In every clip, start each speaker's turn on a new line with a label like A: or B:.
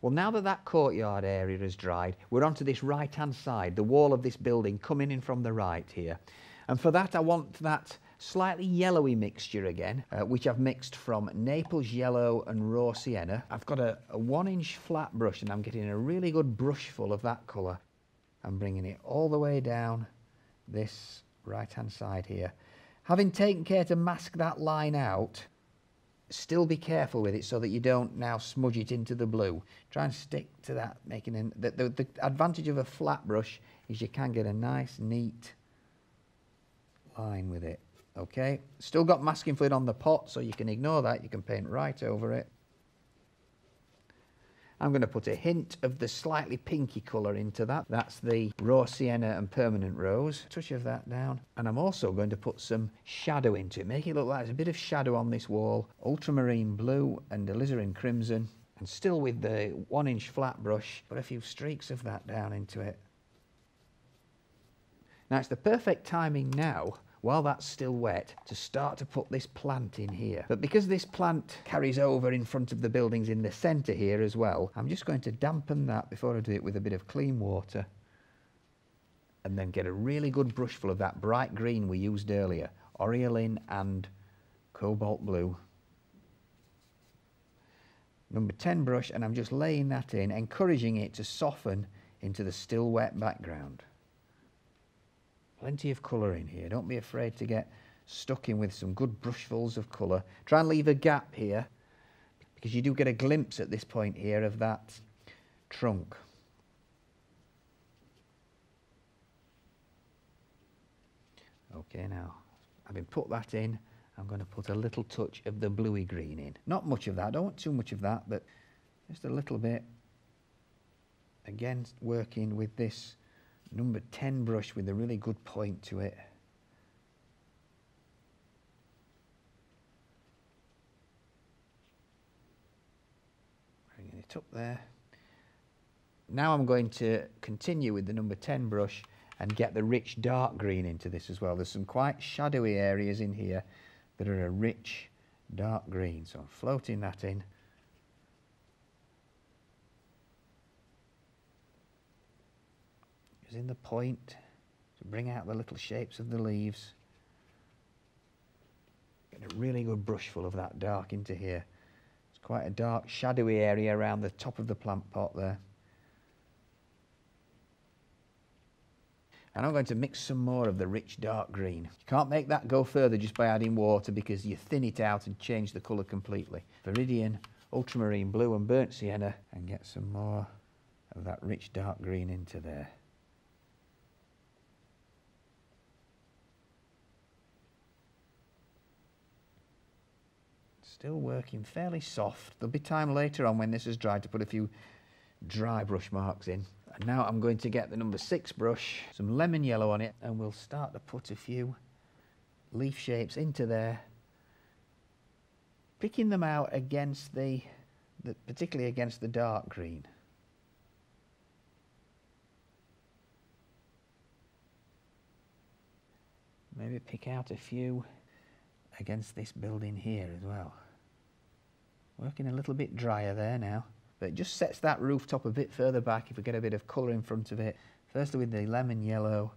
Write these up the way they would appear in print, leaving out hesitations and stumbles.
A: Well, now that that courtyard area has dried, we're onto this right-hand side, the wall of this building coming in from the right here. And for that, I want that slightly yellowy mixture again, which I've mixed from Naples yellow and raw sienna. I've got a 1-inch flat brush and I'm getting a really good brush full of that colour. I'm bringing it all the way down this right-hand side here. Having taken care to mask that line out, still be careful with it so that you don't now smudge it into the blue. Try and stick to that, making the advantage of a flat brush is you can get a nice neat line with it. Okay, still got masking fluid on the pot, so you can ignore that. You can paint right over it. I'm going to put a hint of the slightly pinky colour into that. That's the raw sienna and permanent rose. Touch of that down. And I'm also going to put some shadow into it. Make it look like there's a bit of shadow on this wall. Ultramarine blue and alizarin crimson. And still with the 1-inch flat brush, put a few streaks of that down into it. Now it's the perfect timing now, while that's still wet, to start to put this plant in here. But because this plant carries over in front of the buildings in the centre here as well, I'm just going to dampen that before I do it with a bit of clean water. And then get a really good brushful of that bright green we used earlier, Oriolin and Cobalt Blue. Number 10 brush, and I'm just laying that in, encouraging it to soften into the still wet background. Plenty of colour in here. Don't be afraid to get stuck in with some good brushfuls of colour. Try and leave a gap here, because you do get a glimpse at this point here of that trunk. Okay, now, having put that in, I'm going to put a little touch of the bluey green in. Not much of that, I don't want too much of that, but just a little bit. Again, working with this number 10 brush with a really good point to it. Bringing it up there. Now I'm going to continue with the number 10 brush and get the rich dark green into this as well. There's some quite shadowy areas in here that are a rich dark green, so I'm floating that in. Using the point to bring out the little shapes of the leaves. Get a really good brushful of that dark into here. It's quite a dark shadowy area around the top of the plant pot there. And I'm going to mix some more of the rich dark green. You can't make that go further just by adding water, because you thin it out and change the colour completely. Viridian, ultramarine blue and burnt sienna, and get some more of that rich dark green into there. Still working fairly soft. There'll be time later on when this is dried to put a few dry brush marks in. And now I'm going to get the number 6 brush, some lemon yellow on it, and we'll start to put a few leaf shapes into there, picking them out against particularly against the dark green. Maybe pick out a few against this building here as well. Working a little bit drier there now, but it just sets that rooftop a bit further back if we get a bit of colour in front of it. Firstly with the lemon yellow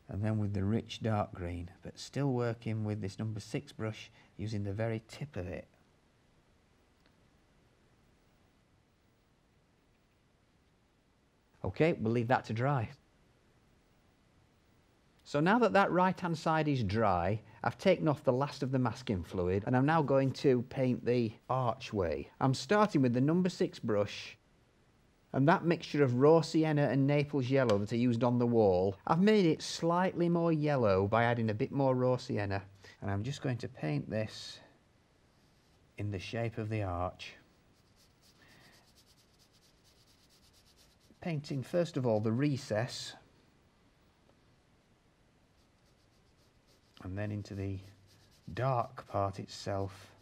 A: and then with the rich dark green, but still working with this number 6 brush using the very tip of it. Okay, we'll leave that to dry. So now that that right-hand side is dry, I've taken off the last of the masking fluid and I'm now going to paint the archway. I'm starting with the number 6 brush, and that mixture of raw sienna and Naples yellow that I used on the wall, I've made it slightly more yellow by adding a bit more raw sienna, and I'm just going to paint this in the shape of the arch. Painting first of all the recess, and then into the dark part itself.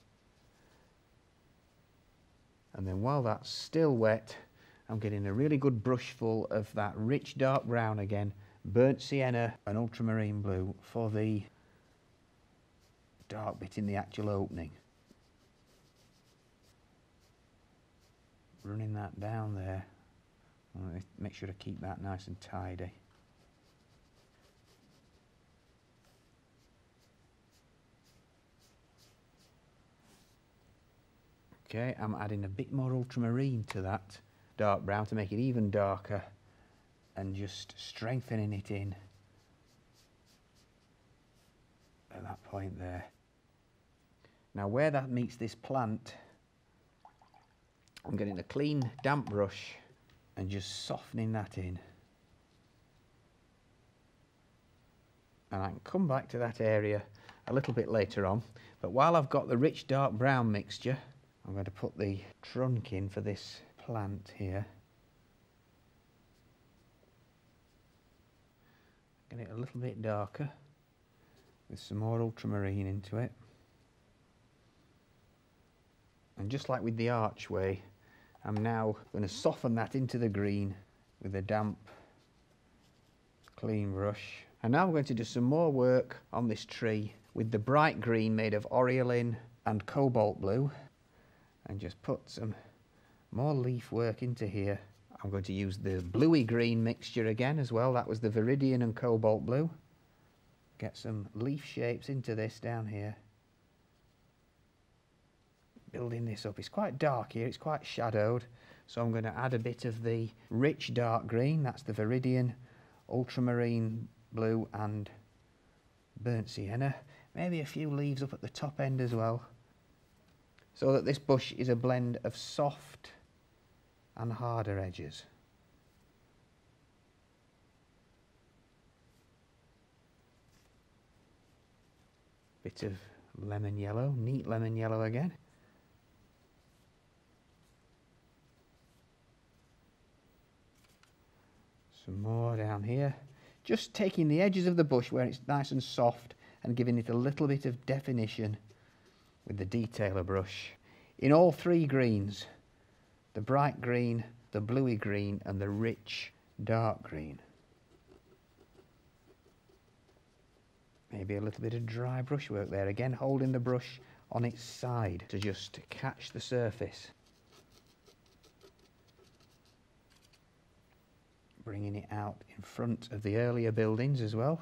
A: And then while that's still wet, I'm getting a really good brushful of that rich dark brown again, burnt sienna and ultramarine blue for the dark bit in the actual opening. running that down there. Make sure to keep that nice and tidy. Okay, I'm adding a bit more ultramarine to that dark brown to make it even darker, and just strengthening it in at that point there. Now where that meets this plant, I'm getting a clean damp brush and just softening that in. And I can come back to that area a little bit later on, but while I've got the rich dark brown mixture, I'm going to put the trunk in for this plant here. Get it a little bit darker with some more ultramarine into it. And just like with the archway, I'm now going to soften that into the green with a damp, clean brush. And now I'm going to do some more work on this tree with the bright green made of Oriolin and cobalt blue, and just put some more leaf work into here. I'm going to use the bluey green mixture again as well. That was the Viridian and cobalt blue. Get some leaf shapes into this down here. Building this up. It's quite dark here, it's quite shadowed, so I'm going to add a bit of the rich dark green. That's the Viridian, ultramarine blue and burnt sienna. Maybe a few leaves up at the top end as well, so that this bush is a blend of soft and harder edges. Bit of lemon yellow, neat lemon yellow again. Some more down here. Just taking the edges of the bush where it's nice and soft and giving it a little bit of definition with the detailer brush. In all three greens, the bright green, the bluey green and the rich dark green. Maybe a little bit of dry brushwork there, again holding the brush on its side to just catch the surface. Bringing it out in front of the earlier buildings as well.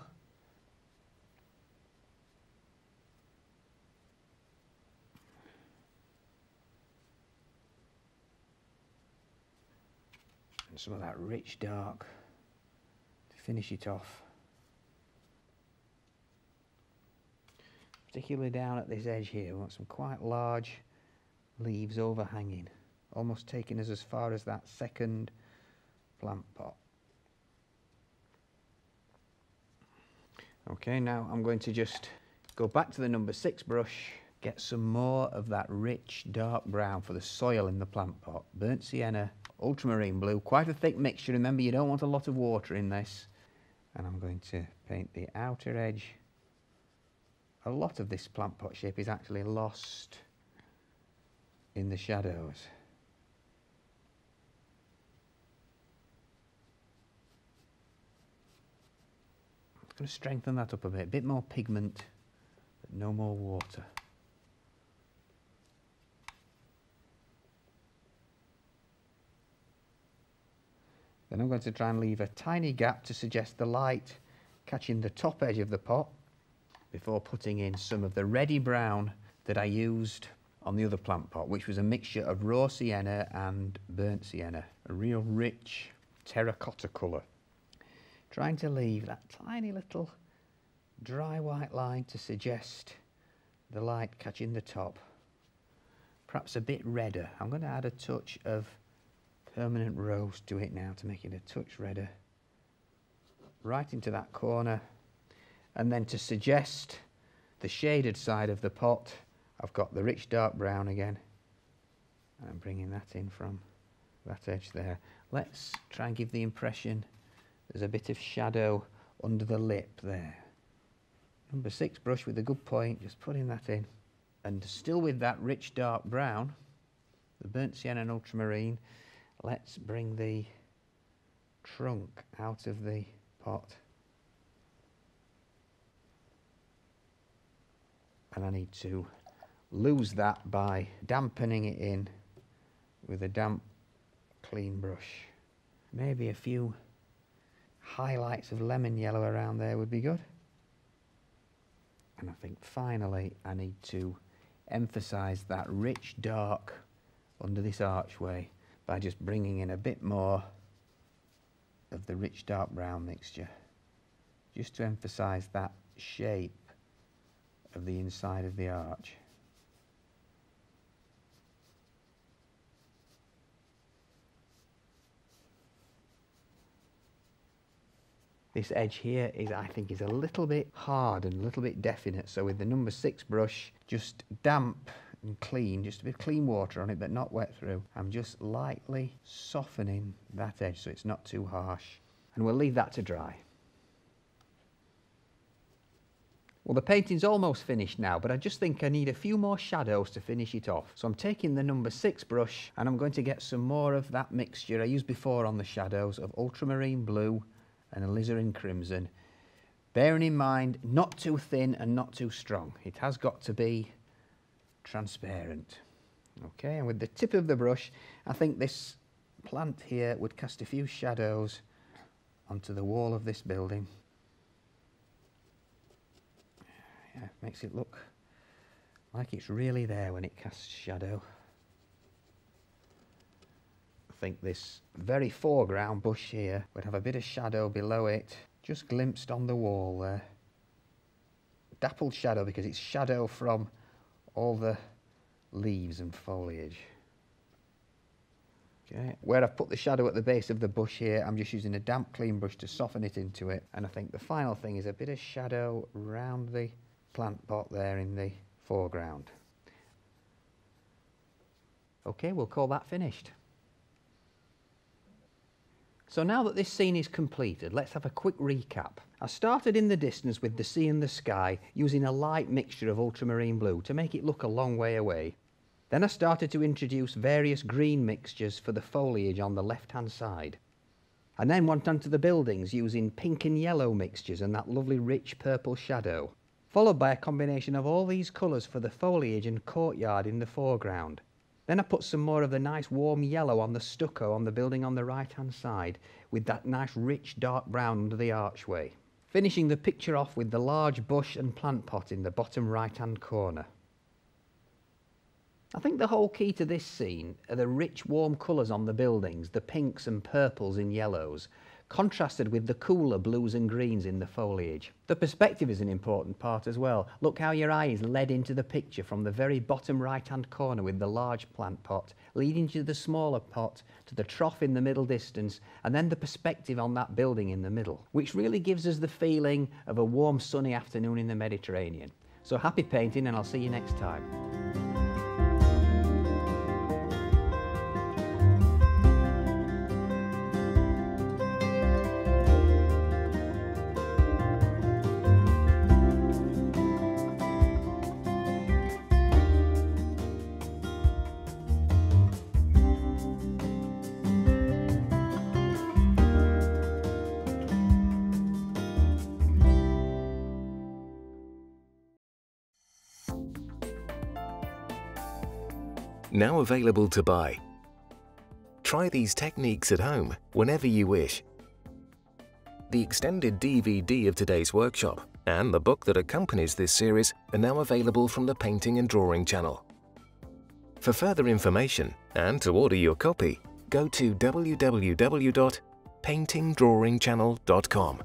A: And some of that rich dark to finish it off. Particularly down at this edge here, we want some quite large leaves overhanging, almost taking us as far as that second plant pot. Okay, now I'm going to just go back to the number 6 brush, get some more of that rich dark brown for the soil in the plant pot. Burnt sienna, ultramarine blue, quite a thick mixture. Remember, you don't want a lot of water in this. And I'm going to paint the outer edge. A lot of this plant pot shape is actually lost in the shadows. Going to strengthen that up a bit more pigment, but no more water. Then I'm going to try and leave a tiny gap to suggest the light catching the top edge of the pot before putting in some of the reddy brown that I used on the other plant pot, which was a mixture of raw sienna and burnt sienna, a real rich terracotta colour. Trying to leave that tiny little dry white line to suggest the light catching the top. Perhaps a bit redder. I'm going to add a touch of permanent rose to it now to make it a touch redder. Right into that corner. And then to suggest the shaded side of the pot, I've got the rich dark brown again. And I'm bringing that in from that edge there. Let's try and give the impression there's a bit of shadow under the lip there. Number 6 brush with a good point, just putting that in. And still with that rich dark brown, the burnt sienna and ultramarine, let's bring the trunk out of the pot. And I need to lose that by dampening it in with a damp clean brush. Maybe a few highlights of lemon yellow around there would be good. And I think finally I need to emphasize that rich dark under this archway by just bringing in a bit more of the rich dark brown mixture, just to emphasize that shape of the inside of the arch. This edge here is, I think, is a little bit hard and a little bit definite, so with the number 6 brush, just damp and clean, just a bit of clean water on it but not wet through, I'm just lightly softening that edge so it's not too harsh, and we'll leave that to dry. Well, the painting's almost finished now, but I just think I need a few more shadows to finish it off. So I'm taking the number 6 brush and I'm going to get some more of that mixture I used before on the shadows of ultramarine blue and alizarin crimson, bearing in mind not too thin and not too strong. It has got to be transparent. Okay, and with the tip of the brush, I think this plant here would cast a few shadows onto the wall of this building. Yeah, makes it look like it's really there when it casts shadow. I think this very foreground bush here would have a bit of shadow below it, just glimpsed on the wall there. Dappled shadow because it's shadow from all the leaves and foliage. Okay, where I've put the shadow at the base of the bush here, I'm just using a damp clean brush to soften it into it, and I think the final thing is a bit of shadow around the plant pot there in the foreground. Okay, we'll call that finished. So now that this scene is completed, let's have a quick recap. I started in the distance with the sea and the sky using a light mixture of ultramarine blue to make it look a long way away. Then I started to introduce various green mixtures for the foliage on the left-hand side. I then went onto the buildings using pink and yellow mixtures and that lovely rich purple shadow, followed by a combination of all these colours for the foliage and courtyard in the foreground. Then I put some more of the nice warm yellow on the stucco on the building on the right-hand side with that nice rich dark brown under the archway, finishing the picture off with the large bush and plant pot in the bottom right-hand corner. I think the whole key to this scene are the rich warm colours on the buildings, the pinks and purples and yellows, contrasted with the cooler blues and greens in the foliage. The perspective is an important part as well. Look how your eye is led into the picture from the very bottom right-hand corner with the large plant pot, leading to the smaller pot, to the trough in the middle distance, and then the perspective on that building in the middle, which really gives us the feeling of a warm sunny afternoon in the Mediterranean. So happy painting, and I'll see you next time.
B: Now available to buy. Try these techniques at home whenever you wish. The extended DVD of today's workshop and the book that accompanies this series are now available from the Painting and Drawing channel. For further information and to order your copy, go to www.paintingdrawingchannel.com.